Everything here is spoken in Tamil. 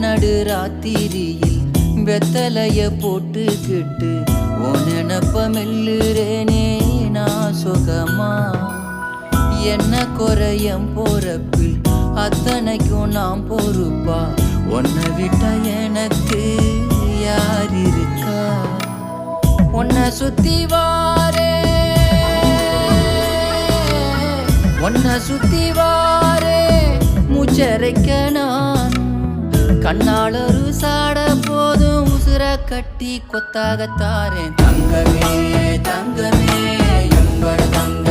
நடு ராத்திரியில் வெத்தலைய போட்டுக்கிட்டு உனப்ப மெல்லுறேனே நான் சுகமா. என்ன குறையம் போறப்பில் அத்தனைக்கும் நாம் பொறுப்பா. உன்னை விட்டா எனக்கு யார் இருக்கா. உன்னை சுத்தி வாரே மூச்சரைக்க நான் கண்ணாளரு சாட போதும் உசுர கட்டி கொத்தாகத்தாரேன். தங்கமே தங்கமே எங்கட தங்க